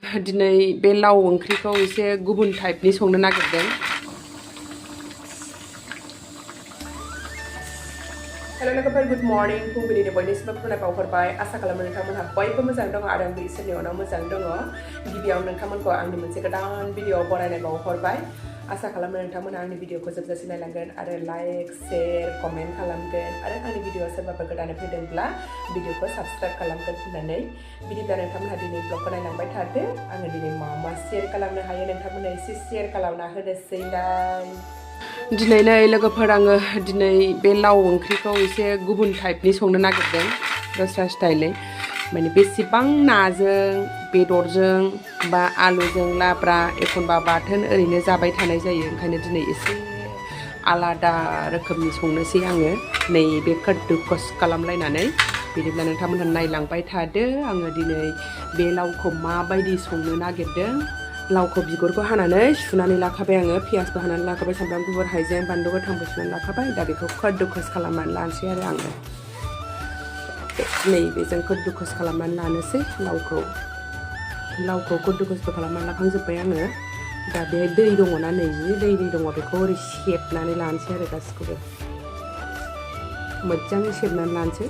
दिनै बे लाव ओंख्रिखौ एसे गुबुन टाइपनि संनो नागिरदों। हेलो लोगोफोर गुड मर्निं फुंबिलिनि बयनिसिमबो खुलुमनाय बावहरबाय। आसा खालामो नोंथांमोनहा बयबो मोजां दङ आरो आंबो इसोरनि अनाव मोजां दङ। गिबियाव नोंथांमोनखौ आंनि मोनसे गोदान भिडिअ बरायनाय बावहरबाय। आसा खालामो नोंथांमोना आंनि भिडिअखौ जोबजासिम नायलांगोन आरो लाइक शेयार कमेन्ट खालामगोन आरो आंनि भिडिअआ सोरबाफोर गोदानै फैदोंब्ला भिडिअखौ साबस्क्राइब खालामगोन होननानै। बिदिब्ला नोंथांमोनहा दिनै ब्लगखौ नायलांबाय थादो। आङो दिनै मा शेयार खालामनो हायो नोंथांमोननो एसे शेयार खालामना होनोसैलाय। दिनै नै लोगोफोर आङो दिनै बे लाव ओंख्रिखौ एसे गुबुन टाइपनि संनो नागिरदों दस्रा स्टाइलै। माने बेसेबां नाजों बेदरजों बा आलुजों लाब्रा एखनबा बाथोन ओरैनो जाबाय थानाय जायो। ओंखायनो दिनै एसे आलादा रोखोमनि संनोसै आङो नैबे कद्दुकस खालामलायनानै। बिदिब्ला नोंथांमोनहा नायलांबाय थादो। आङो दिनै बे लावखौ माबायदि संनो नागिरदों। लावखौ बिगुरखौ हानानै सुनानै लाखाबाय आङो, पियासबो हानानै लाखाबाय, सामब्राम गुफुर हाइजें बानलु गोथांबो सुनानै लाखाबाय। दा बेखौ कद्दुकस खालामनानै लानोसै आरो आङो नैबेजों कद्दुकस खालामनानै लानोसै लावखौ कद्दुकसबो खालामनानै लाखांजोब्बाय आङो। दा बेहाय दै दङना, नैजि दै दङ, बेखौ ओरै सेबनानै लानोसै आरो गासिखौबो मोजाङै सेबनानै लानोसै।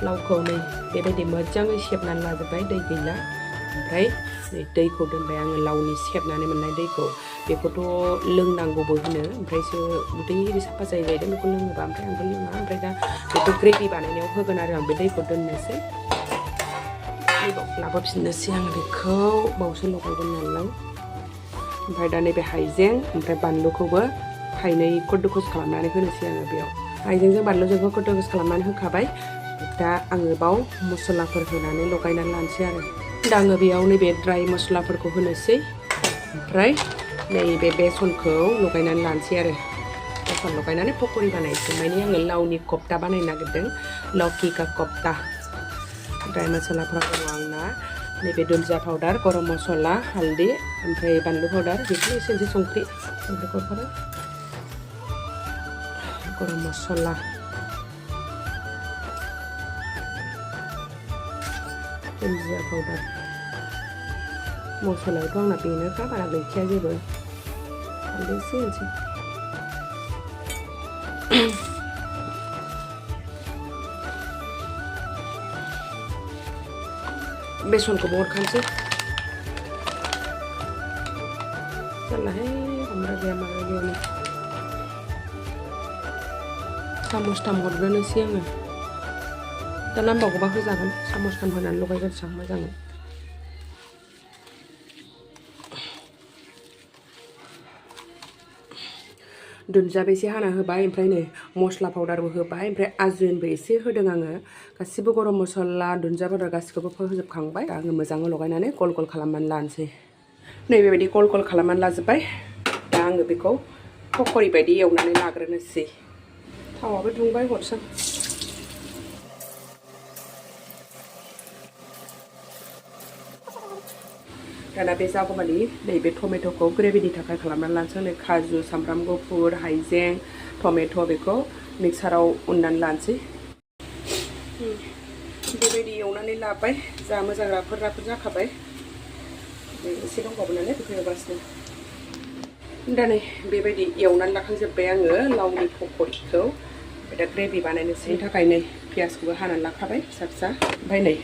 लावखौ नै बेबायदि मोजाङै सेबनानै लाजोब्बाय, दै गैला। ओमफ्राय नै दैखौ दोनबाय आङो, लावनि सेबनानै मोननाय दैखौ। बेखौथ' लोंनांगौबो होनो, ओमफ्रायसो उदै साफा जायो जाहैदों बेखौ लोङोबा। ओमफ्राय आंबो लोङा। ओमफ्राय दा बेखौ ग्रेभि बानायनायाव होगोन आरो आं बे दैखौ दोननोसै। लाबोफिननोसै आं बेखौ, बावसो लगायगोन नालाय। ओमफ्राय दा नैबे हाइजें ओमफ्राय बानलुखौबो थाइनै कद्दुकस खालामनानै होनोसै आङो बेयाव। हाइजेंजों बानलुजोंखौ कद्दुकस खालामनानै होखाबाय। दा आङो बाव मस्लाफोर होनानै लगायनानै लानोसै आरो। दा आङो बेयाव नैबे ड्राय मस्लाफोरखौ होनोसै। ओमफ्राय नैबे बेसनखौ लगायनानै लानोसै आरो। बेसन लगायनानै पक'रि बानायसै। माने आङो लावनि कफ्ता बानायनो नागिरदों, लाउकि कफ्ता। ड्राय मस्लाफ्रा दङ आंना नैबे दुन्दिया पाउदार, गरम मस्ला, हालदै, ओमफ्राय बानलु पाउदार, बेखौ एसे संख्रि हरखाबाय, गरम मस्ला, दुन्दिया पाउदार। मस्लायाथ' आंना बेनोखा, बारा गैखाया जेबो। हालदै एसे होनोसै। बेसनखौबो हरखानोसै। जारलाहाय, हमग्रा गैया माग्रा गैयानो। सामसथाम हरग्रोनोसै आङो। दा नांबावगौबा होजागोन, सामसथाम होनानै लगायग्रोनोसै आं मोजाङै। दुन्दियाबो एसे हाना होबाय, ओमफ्राय नै मस्ला पाउदारबो होबाय, ओमफ्राय आजवाइनबो एसे होदों आङो। गासिबो गरम मस्ला, दुन्दिया पाउदार गासिखौबो होजोबखांबाय। आङो मोजाङै लगायनानै गल गल खालामनानै लानोसै। नै बेबायदि गल गल खालामनानै लाजोब्बाय। दा आङो बेखौ पक'रि बायदि एवनानै लाग्रोनोसै। थावाबो दुंबाय, हरसै। दाना बे जागौमानि नैबे टमेट'खौ ग्रेभिनि थाखाय खालामनानै लानोसै। नै काजु, सामब्राम गुफुर, हाइजें, टमेट' बेखौ मिक्साराव उननानै लानोसै। बेबायदि एवनानै लाबाय, जा मोजां राफोद जाखाबाय। एसे दंबावो नालाय बेखौ एवगासिनो। दा नै बेबायदि एवनानै लाखांजोब्बाय आङो लावनि पक'रिखौ। दा ग्रेभि बानायनोसै थाखाय नै पियासखौबो हानानै लाखाबाय फिसा फिसा। ओमफ्राय नै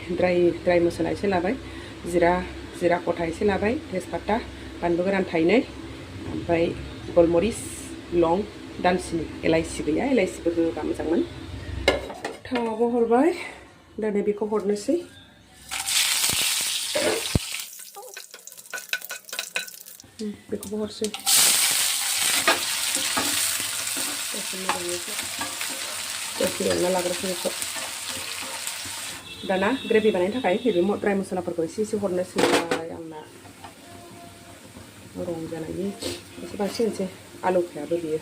ड्राय मस्ला एसे लाबाय, जिरा गथा एसे लाबाय, तेजपाता, बानलु गोरान थाइनै, ओमफ्राय गलमरिस, लं, दालसिनि, एलाइसि गैया, एलाइसिबो होबा मोजांमोन। थावाबो हरबाय। दा नै बेखौ हरनोसै। बेखौबो हरसै। दसे एवना लाग्रोसै बेखौ। दाना ग्रेभि बानायनो थाखाय नैबे ड्राय मस्लाफोरखौ एसे हरनोसै आंना रं जानायनि। एसे बांसिन होनोसै, आलुखायाबो बियो।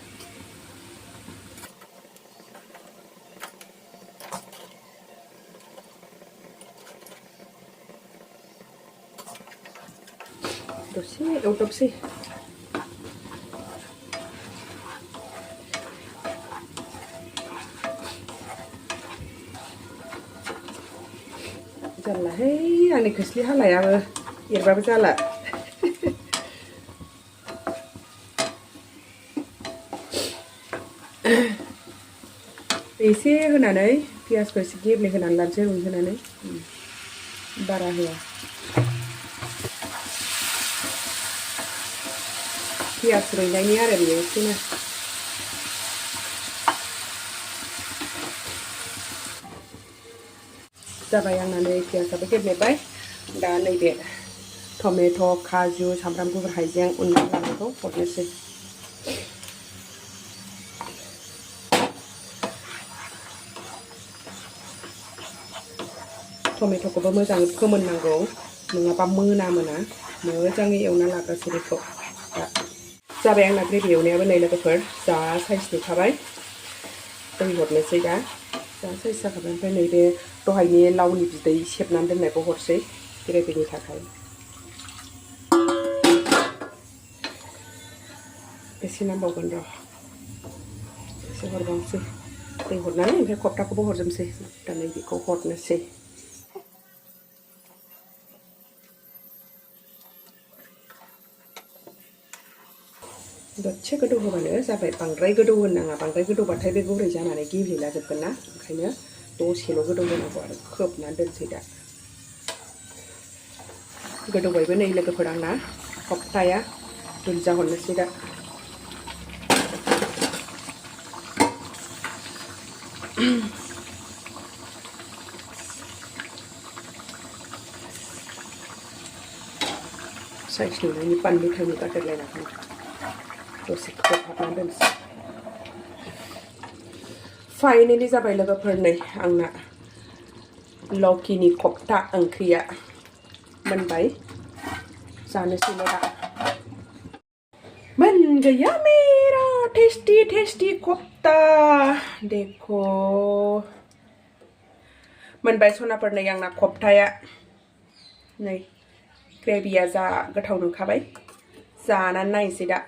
दसे एवदबसै। जाला है आंनि खोस्लि हालायाबो एरबाबो जाला एसे होनानै पियासखौ एसे गेब्लेहोनानै लानोसै रुइहोनानै बारा होआ पियास रुइनायनि आरो बेयो एसेनो जाबाय आंना नै पियासाबो गेब्लेबाय दा नैबे टमेट' काजु सामब्राम गुफुर हाइजें उननानै लानायखौ हरनोसै टमेट'खौबो मोजाङै फोमोननांगौ नङाबा मोना मोजाङै एवना लाग्रोसै बेखौ दा जाबाय आंना ग्रेभि एवनायाबो नै लोगोफोर जा साइज नुखाबाय दै हरनोसै दा जा साइज जाखाबाय ओमफ्राय नैबे दहायनि लावनि बिदै सेबनानै दोननायखौ हरसै ग्रेभिनि थाखाय एसे नांबावगोन र' एसे हरबावनोसै दै हरनानै ओमफ्राय खफ्ताखौबो हरजोबनोसै दा नै बेखौ हरनोसै दसे गोदौ होबानो जाबाय बांद्राय गोदौ होनाङा बांद्राय गोदौबाथाय बे गुरै जानानै गेब्लेला जोबगोन ना ओंखायनो दसेल' गोदौ होनांगौ आरो खोबनानै दोनसै दा गोदौबायबो नै लोगोफोर आंना खफ्ताया दुन्दिया हरनोसै दा साइज नुनायनि बानलु थाइनै गारदेरलायनांगौ दसे खोबहाबनानै दोनसै फाइनेलि जाबाय लोगोफोर नै आंना लौकिनि कफ्ता ओंख्रिया मोनबाय जानोसैल' दा बन गया मेरा टेस्टी टेस्टी कोफ्ता देखो मोनबाय सनाफोर नै आंना कोफ्ताया नै ग्रेभिया जा गोथाव नुखाबाय जानानै नायनोसै दा